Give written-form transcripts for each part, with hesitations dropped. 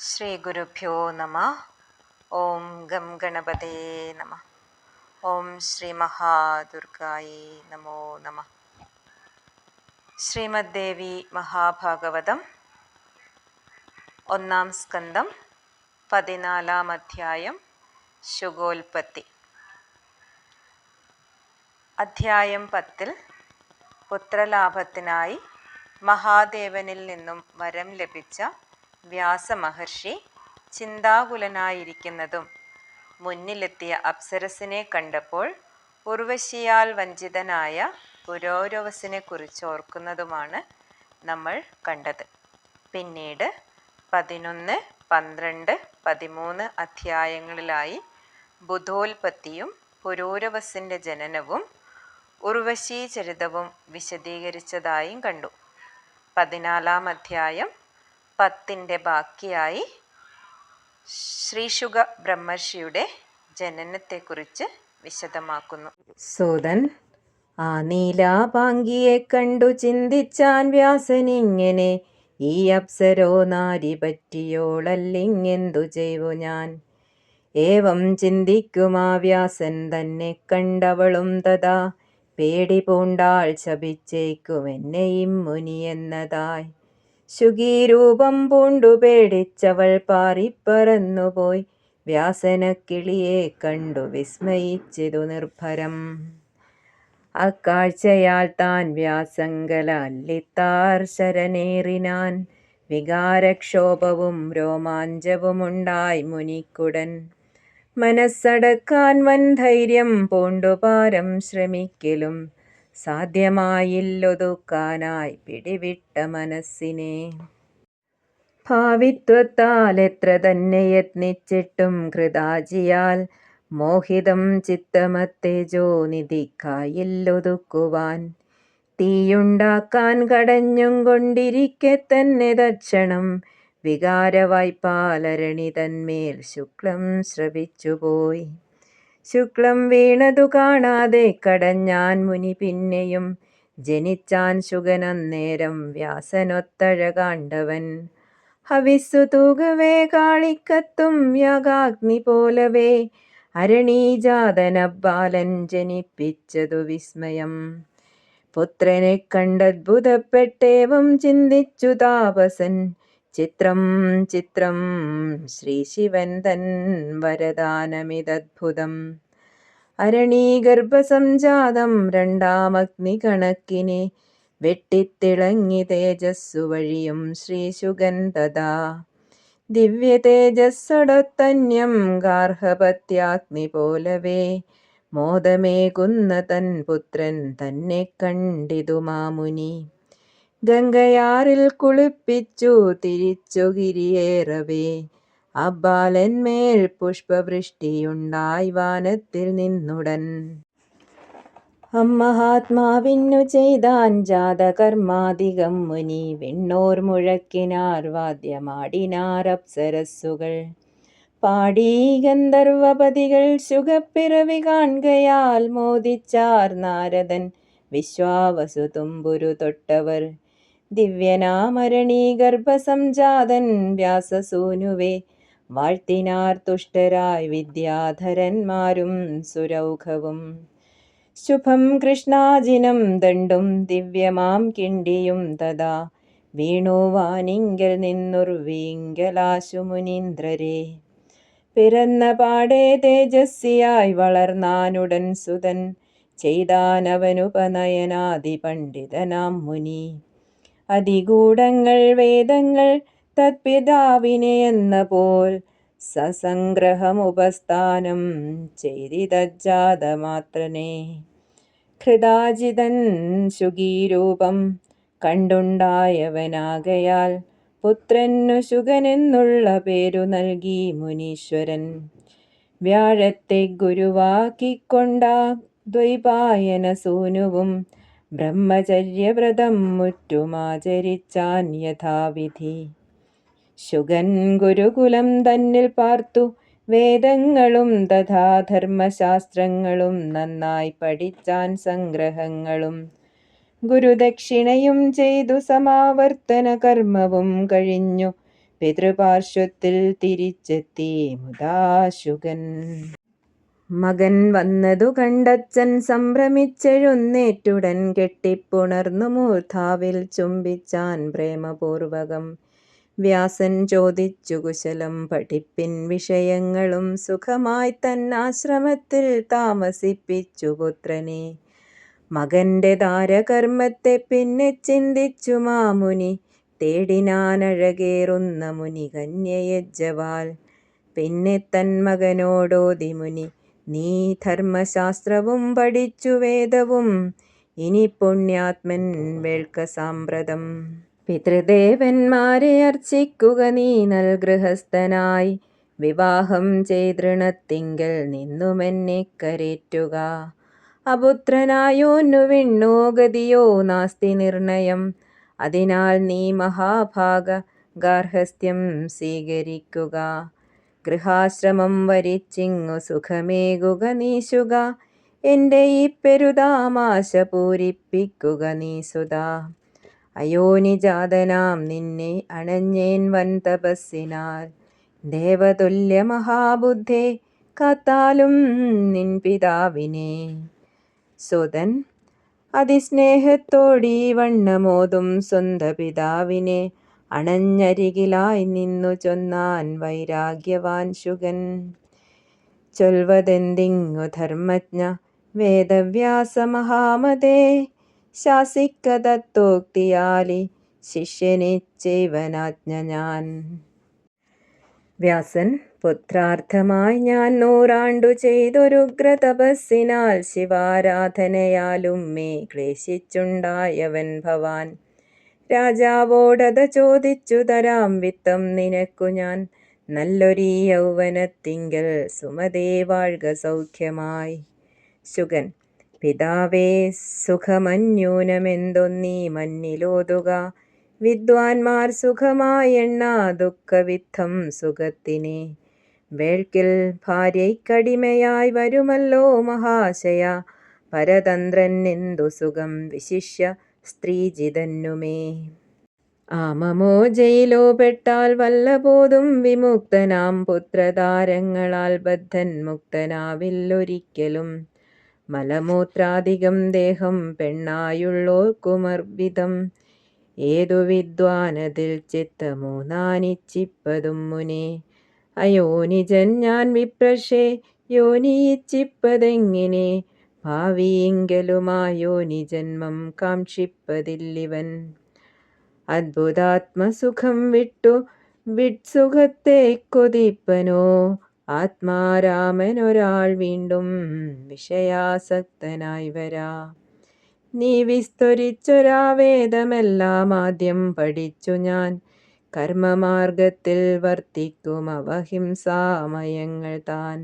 ശ്രീ ഗുരുഭ്യോ നമ. ഓം ഗം ഗണപതേ നമ. ഓം ശ്രീ മഹാദുർഗായേ നമോ നമ. ശ്രീമദ് ദേവി മഹാഭാഗവതം 1-ാം സ്കന്ധം 14-ാം അധ്യായം ശുഗോൽപത്തി. അധ്യായം 10-ൽ പുത്രലാഭത്തിനായി മഹാദേവനിൽ നിന്നും വരം ലഭിച്ച വ്യാസമഹർഷി ചിന്താകുലനായിരിക്കുന്നതും മുന്നിലെത്തിയ അപ്സരസിനെ കണ്ടപ്പോൾ ഉർവശിയാൽ വഞ്ചിതനായ പുരൗരവസിനെ കുറിച്ച് ഓർക്കുന്നതുമാണ് നമ്മൾ കണ്ടത്. പിന്നീട് 11, 12, 13 അധ്യായങ്ങളിലായി ബുധോൽപത്തിയും പുരൂരവസിൻ്റെ ജനനവും ഉർവശീചരിതവും വിശദീകരിച്ചതായും കണ്ടു. 14-ാം അധ്യായം 10-ന്റെ ബാക്കിയായി ശ്രീശുക ബ്രഹ്മർഷിയുടെ ജനനത്തെക്കുറിച്ച് വിശദമാക്കുന്നു. സൂതൻ ആ നീലാപാങ്കിയെ കണ്ടു ചിന്തിച്ചാൻ വ്യാസനിങ്ങനെ, ഈ അപ്സരോ നാരി പറ്റിയോളല്ലിങ്ങെന്തു ചെയ്തു ഞാൻ. ഏവം ചിന്തിക്കുമാ വ്യാസൻ തന്നെ കണ്ടവളും തഥാ പേടി പൂണ്ടാൾ ശപിച്ചേക്കുമെന്നെയും മുനി എന്നതായി. ശുഗീരൂപം പൂണ്ടു പേടിച്ചവൾ പാറിപ്പറന്നുപോയി, വ്യാസനക്കിളിയെ കണ്ടു വിസ്മയിച്ചിതു നിർഭരം. അക്കാഴ്ചയാൽ താൻ വ്യാസങ്കലാല്ലിത്താർ ശരണേറിനാൻ, വികാരക്ഷോഭവും രോമാഞ്ചവുമുണ്ടായി മുനിക്കുടൻ. മനസ്സടക്കാൻ വൻധൈര്യം പൂണ്ടുപാരം ശ്രമിക്കലും സാധ്യമായില്ലൊതുക്കാനായി പിടിവിട്ട മനസ്സിനെ. ഭാവിത്വത്താൽ എത്ര തന്നെ യത്നിച്ചിട്ടും കൃതാജിയാൽ മോഹിതം ചിത്തമത്തേജോ നിധിക്കായില്ലൊതുക്കുവാൻ. തീയുണ്ടാക്കാൻ കടഞ്ഞും കൊണ്ടിരിക്കെ തന്നെ തക്ഷണം വികാരവായ്പാലരണി തന്മേൽ ശുക്ലം ശ്രവിച്ചുപോയി. ശുക്ലം വീണതു കാണാതെ കടഞ്ഞാൻ മുനി പിന്നെയും, ജനിച്ചാൻ ശുഗനന്നേരം വ്യാസനൊത്തഴകാണ്ടവൻ. ഹവിസ്സു തൂകവേ കാളിക്കത്തും യാഗാഗ്നി പോലവേ, അരണീജാതനബാലൻ ജനിപ്പിച്ചതു വിസ്മയം. പുത്രനെ കണ്ടദ്ഭുതപ്പെട്ടേവം ചിന്തിച്ചു താപസൻ, ചിത്രം ചിത്രം ശ്രീശിവൻ തൻ വരദാനമിതദ്ഭുതം. അരണീഗർഭസംജാതം 2-ാം അഗ്നികണക്കിനെ വെട്ടിത്തിളങ്ങി തേജസ്സു വഴിയും ശ്രീശുഗൻ തഥാ. ദിവ്യ തേജസ്സൊടൊത്തന്യം ഗാർഹപത്യാഗ്നി പോലവേ, മോദമേകുന്ന തൻ പുത്രൻ തന്നെ കണ്ടിതു മാമുനി. ഗംഗയാറിൽ കുളിപ്പിച്ചു തിരിച്ചു ഗിരിയേറവേ, അബ്ബാലന്മേൽ പുഷ്പവൃഷ്ടിയുണ്ടായി വാനത്തിൽ നിന്നുടൻ. അമ്മഹാത്മാവിന്നു ചെയ്താൻ ജാതകർമാധികം മുനി, വിണ്ണോർ മുഴക്കിനാർ വാദ്യമാടിനാർ അപ്സരസ്സുകൾ. പാടീ ഗന്ധർവപതികൾ ശുഗപ്പിറവി കാൺകയാൽ മോദിച്ചാർ നാരദൻ വിശ്വാവസു തുമ്പുരു തൊട്ടവർ. ദിവ്യനാമരണീഗർഭസംജാതൻ വ്യാസസൂനുവേ വാഴ്ത്തിനാർ തുഷ്ടരായി വിദ്യാധരന്മാരും സുരൗഘവും. ശുഭം കൃഷ്ണാജിനം ദണ്ഡും ദിവ്യമാം കിണ്ടിയും തഥാ, വീണുവാനിങ്കൽ നിന്നുർവീങ്കലാശു മുനീന്ദ്രരെ. പിറന്ന പാടേ തേജസ്വിയായി വളർന്നാനുടൻ സുതൻ, ചെയ്താനവനുപനയനാദി പണ്ഡിതനാം മുനി. അതിഗൂഢങ്ങൾ വേദങ്ങൾ തത്പിതാവിനെ എന്ന പോൽ, സസംഗ്രഹമുപസ്ഥാനം ചെയ്തിതജ്ജാതമാത്രനെ. ഘൃതാജിതൻ ശുഗീരൂപം കണ്ടുണ്ടായവനാകയാൽ, പുത്രന്നു ശുഗനെന്നുള്ള പേരു നൽകി മുനീശ്വരൻ. വ്യാഴത്തെ ഗുരുവാക്കിക്കൊണ്ടാ ദ്വൈപായന സൂനുവും, ബ്രഹ്മചര്യവ്രതം മുറ്റുമാചരിച്ചാൻ യഥാവിധി. ശുഗൻ ഗുരുകുലം തന്നിൽ പാർത്തു വേദങ്ങളും തഥാ ധർമ്മശാസ്ത്രങ്ങളും നന്നായി പഠിച്ചാൻ സംഗ്രഹങ്ങളും. ഗുരുദക്ഷിണയും ചെയ്തു സമാവർത്തന കർമ്മവും കഴിഞ്ഞു പിതൃപാർശ്വത്തിൽ തിരിച്ചെത്തി മുതാ ശുഗൻ. മകൻ വന്നതു കണ്ടച്ഛൻ സംഭ്രമിച്ചെഴുന്നേറ്റുടൻ കെട്ടിപ്പുണർന്നു മൂർധാവിൽ ചുംബിച്ചാൻ പ്രേമപൂർവകം. വ്യാസൻ ചോദിച്ചു കുശലം പഠിപ്പിൻ വിഷയങ്ങളും സുഖമായി തന്നാശ്രമത്തിൽ താമസിപ്പിച്ചു പുത്രനെ. മകന്റെ താരകർമ്മത്തെ പിന്നെ ചിന്തിച്ചു മാമുനി തേടിനാനഴകേറുന്ന മുനി കന്യയജ്ജവാൽ. പിന്നെ തൻ മകനോടോതി മുനി, നീ ധർമ്മശാസ്ത്രവും പഠിച്ചു വേദവും ഇനി പുണ്യാത്മൻ വേൾക്ക സാമ്പ്രതം. പിതൃദേവന്മാരെ അർച്ചിക്കുക നീ നൽഗൃഹസ്ഥനായി, വിവാഹം ചെയ്തൃണത്തിങ്കൽ നിന്നുമെന്നെ കരേറ്റുക. അപുത്രനായോന്നു വിണ്ണോ ഗതിയോ നാസ്തി നിർണയം, അതിനാൽ നീ മഹാഭാഗ ഗാർഹസ്ഥ്യം സ്വീകരിക്കുക. ഗൃഹാശ്രമം വരിച്ചിങ്ങു സുഖമേകുക നീ ശുക, എൻ്റെ ഈ പെരുതാമാശ പൂരിപ്പിക്കുക നീ സുതാ. അയോനിജാതനാം നിന്നെ അണഞ്ഞേൻ വൻ തപസ്സിനാൽ, ദേവതുല്യ മഹാബുദ്ധേ കാത്താലും നിൻ പിതാവിനെ. സുതൻ അതിസ്നേഹത്തോടീ വണ്ണമോതും സ്വന്ത പിതാവിനെ അണഞ്ഞരികിലായി നിന്നു ചൊന്നാൻ വൈരാഗ്യവാൻ ശുഗൻ. ചൊൽവതെന്തിങ്ങു ധർമ്മജ്ഞ വേദവ്യാസ മഹാമതേ, ശാസിക്ക തത്തോക്തിയാലി ശിഷ്യനെ ചെയ്വനാജ്ഞ ഞാൻ. വ്യാസൻ, പുത്രാർത്ഥമായി ഞാൻ 100 ആണ്ടു ചെയ്തൊരുഗ്രതപസ്സിനാൽ ശിവാരാധനയാലും മേ ക്ലേശിച്ചുണ്ടായവൻ ഭവാൻ. രാജാവോടത ചോദിച്ചു തരാം വിത്തം നിനക്കു ഞാൻ, നല്ലൊരീ യൗവനത്തിങ്കൽ സുമതേ വാഴ്ക സൗഖ്യമായി. ശുഗൻ, പിതാവേ സുഖമന്യൂനമെന്തൊന്നീ മന്നിലോതുക, വിദ്വാൻമാർ സുഖമായി എണ്ണാ ദുഃഖവിദ്ധം സുഖത്തിനെ. വേൾക്കിൽ ഭാര്യയ്ക്കടിമയായി വരുമല്ലോ മഹാശയ, പരതന്ത്രൻ എന്തു സുഖം വിശിഷ്യ സ്ത്രീജിതന്നുമേ. ആമമോ ജയിലോ പെട്ടാൽ വല്ലപോതും വിമുക്തനാം പുത്രതാരങ്ങളാൽ ബദ്ധൻ മുക്തനാവില്ലൊരിക്കലും. മലമൂത്രാദികം ദേഹം പെണ്ണായുള്ളോർക്കുമർവിധം, ഏതു വിദ്വാനതിൽ ചിത്തമൂന്നാനിച്ചിപ്പതും മുനേ. അയോനിജൻ ഞാൻ വിപ്രശേ യോനിയിച്ചിപ്പതെങ്ങിനെ, ഭാവിയിങ്കലുമായോനിജന്മം കാക്ഷിപ്പതില്ലിവൻ. അദ്ഭുതാത്മസുഖം വിട്ടു വിഡ്സുഖത്തെ കൊതിപ്പനോ, ആത്മാരാമനൊരാൾ വീണ്ടും വിഷയാസക്തനായി വരാ. നീ വിസ്തരിച്ചൊരാ വേദമെല്ലാം ആദ്യം പഠിച്ചു ഞാൻ, കർമ്മമാർഗത്തിൽ വർത്തിക്കും അവഹിംസാമയങ്ങൾ താൻ.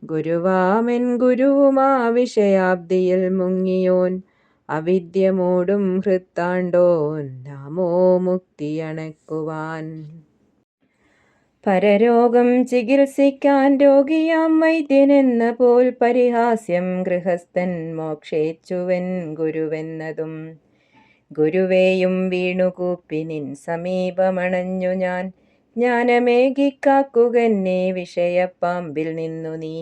ഗുരുവാമെൻ ഗുരുവുമാ വിഷയാബ്ദിയിൽ മുങ്ങിയോൻ, അവിദ്യ മൂടും ഹൃത്താണ്ടോൻ നാമോ മുക്തിയണക്കുവാൻ. പരരോഗം ചികിത്സിക്കാൻ രോഗിയാം വൈദ്യനെന്ന പോൽ പരിഹാസ്യം ഗൃഹസ്ഥൻ മോക്ഷേച്ഛുവൻ ഗുരുവെന്നതും. ഗുരുവേയും വീണുകൂപ്പി നിൻ സമീപമണഞ്ഞു ഞാൻ, ജ്ഞാനമേകിക്കാക്കുകെന്നെ വിഷയപ്പാമ്പിൽ നിന്നു നീ.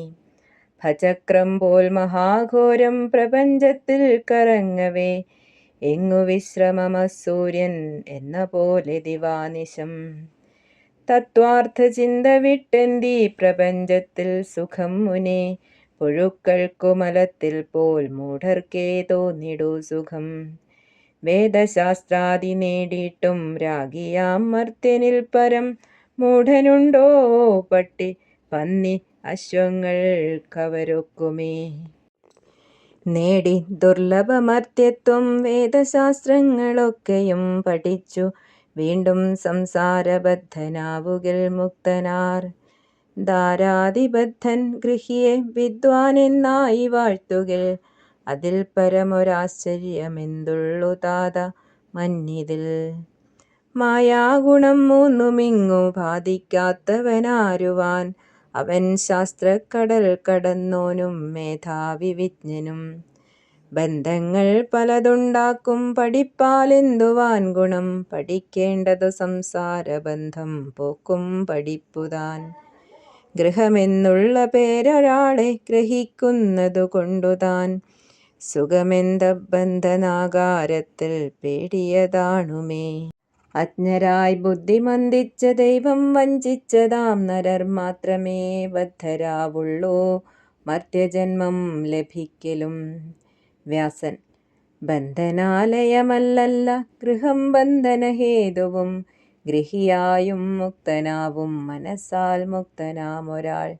ഭചക്രം പോൽ മഹാഘോരം പ്രപഞ്ചത്തിൽ കറങ്ങവേ, എങ്ങു വിശ്രമമസൂര്യൻ എന്ന പോലെ ദിവാനിശം. തത്വാർത്ഥ ചിന്ത വിട്ടെന്തീ പ്രപഞ്ചത്തിൽ സുഖം മുനേ, പുഴുക്കൾക്കു മലത്തിൽ പോൽ മൂഢർക്കേ തോന്നിടൂ സുഖം. വേദശാസ്ത്രാദി നേടിയിട്ടും രാഗിയാം മർത്യനിൽ പരം മൂഢനുണ്ടോ പട്ടി പന്നി അശ്വങ്ങൾക്കവരൊക്കുമേ. നേടി ദുർലഭമർത്യത്വം വേദശാസ്ത്രങ്ങളൊക്കെയും പഠിച്ചു വീണ്ടും സംസാരബദ്ധനാവുകിൽ മുക്തനാർ. ദാരാതിബദ്ധൻ ഗൃഹ്യേ വിദ്വാനെന്നായി വാഴ്ത്തുകിൽ, അതിൽ പരമൊരാശ്ചര്യമെന്തുള്ളു താത മന്നിതിൽ. മായാഗുണം മൂന്നുമിങ്ങു ബാധിക്കാത്തവനാരുവാൻ, അവൻ ശാസ്ത്രക്കടൽ കടന്നോനും മേധാവി വിജ്ഞനും. ബന്ധങ്ങൾ പലതുണ്ടാക്കും പഠിപ്പാലെന്തുവാൻ ഗുണം. പഠിക്കേണ്ടതു സംസാരബന്ധം പോക്കും പഠിപ്പുതാൻ. ഗൃഹമെന്നുള്ള പേരൊരാളെ ഗ്രഹിക്കുന്നതു കൊണ്ടുതാൻ. സുഖമെന്ത ബന്ധനാകാരത്തിൽ പേടിയതാണുമേ. അജ്ഞരായി ബുദ്ധിമന്ദിച്ച ദൈവം വഞ്ചിച്ചതാം നരർ മാത്രമേ ബദ്ധരാവുള്ളൂ മർത്യജന്മം ലഭിക്കലും. വ്യാസൻ. ബന്ധനാലയമല്ലല്ല ഗൃഹം ബന്ധനഹേതുവും. ഗൃഹിയായും മുക്തനാവും മനസ്സാൽ മുക്തനാമൊരാൾ.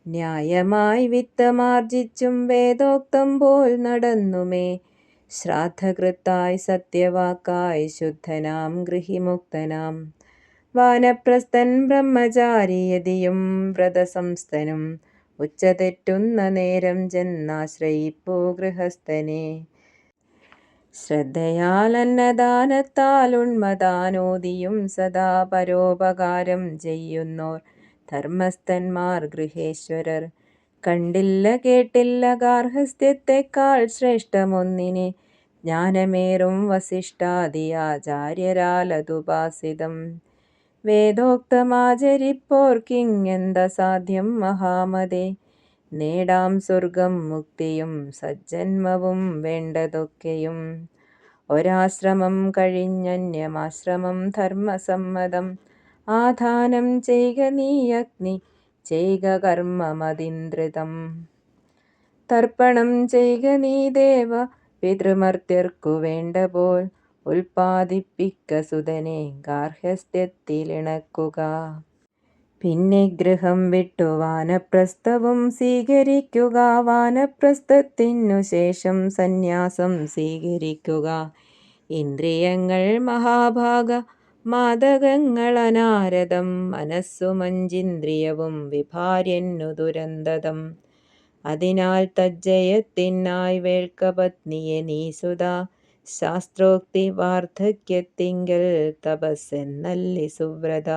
ന്യായമായി വിത്തമാർജിച്ചും വേദോക്തം പോൽ നടന്നുമേ. ശ്രാദ്ധകൃത്തായി സത്യവാക്കായി ശുദ്ധനാം ഗൃഹിമുക്തനാം. വാനപ്രസ്ഥൻ ബ്രഹ്മചാരിയതിയും വ്രതസംസ്ഥനും. ഉച്ചതെറ്റുന്ന നേരം ചെന്നാശ്രയിപ്പൂ ഗൃഹസ്ഥനെ. ശ്രദ്ധയാൽ അന്നദാനത്താൽ ഉണ്മദാനോദിയും സദാ പരോപകാരം ചെയ്യുന്നോർ ധർമ്മസ്ഥന്മാർ ഗൃഹേശ്വരർ. കണ്ടില്ല കേട്ടില്ല ഗാർഹസ്ഥ്യത്തെക്കാൾ ശ്രേഷ്ഠമൊന്നിനെ. ജ്ഞാനമേറും വസിഷ്ഠാദി ആചാര്യരാലതുപാസിതം. വേദോക്തമാചരിപ്പോർക്കിങ്ങെന്തസാധ്യം മഹാമതേ. നേടാം സ്വർഗം മുക്തിയും സജ്ജന്മവും വേണ്ടതൊക്കെയും. ഒരാശ്രമം കഴിഞ്ഞന്യമാശ്രമം ധർമ്മസമ്മതം. ആധാനം ചെയ്ക നീ അഗ്നി ചെയ്ക കർമ്മമതിന്ദ്രിതം. തർപ്പണം ചെയ്ക നീ ദേവ പിതൃമർത്യർക്കു വേണ്ടപോൽ. ഉൽപ്പാദിപ്പിക്ക സുതനെ ഗാർഹസ്ഥ്യത്തിലിണക്കുക. പിന്നെ ഗൃഹം വിട്ടു വാനപ്രസ്ഥവും സ്വീകരിക്കുക. വാനപ്രസ്ഥത്തിനു ശേഷം സന്യാസം സ്വീകരിക്കുക. ഇന്ദ്രിയങ്ങൾ മഹാഭാഗ മാദകങ്ങളനാരദം. മനസ്സു മഞ്ചിന്ദ്രിയവും വിഭാര്യന്നു ദുരന്തതം. അതിനാൽ തജ്ജയത്തിനായി വേൾക്ക പത്നിയെ നീ സുതാ. ശാസ്ത്രോക്തി വാർദ്ധക്യത്തിങ്കൽ തപസ്സെന്നല്ലി സുവ്രത.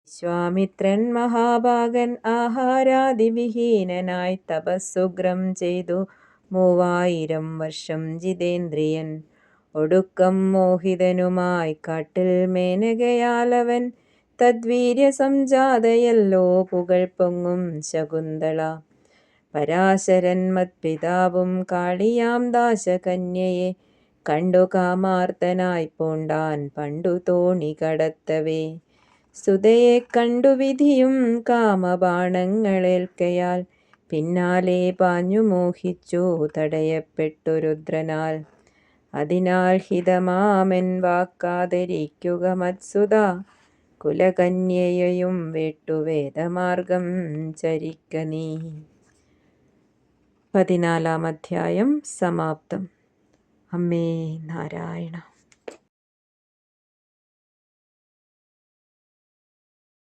വിശ്വാമിത്രൻ മഹാഭാഗൻ ആഹാരാദിവിഹീനനായി തപസ്സുഗ്രം ചെയ്തു 3000 വർഷം ജിതേന്ദ്രിയൻ. ഒടുക്കം മോഹിതനുമായി കാട്ടിൽ മേനകയാലവൻ. തദ്വീര്യസംജാതയല്ലോ പുകൾ പൊങ്ങും ശകുന്തള. പരാശരൻ മത്പിതാവും കാളിയാം ദാശകന്യയെ കണ്ടു കാമാർത്തനായി പൂണ്ടാൻ പണ്ടു തോണി കടത്തവേ. സുതയെ കണ്ടു വിധിയും കാമബാണങ്ങളേൽക്കയാൽ പിന്നാലെ പാഞ്ഞു മോഹിച്ചു തടയപ്പെട്ടു രുദ്രനാൽ. അതിനാൽ ഹിതമാമെൻ വാക്കാദരിക്കുക മത്സുതാ. കുലകന്യയെയും വിട്ടു വേദമാർഗം ചരിക്ക നീ. 14-ാം അധ്യായം സമാപ്തം. അമ്മേ നാരായണ.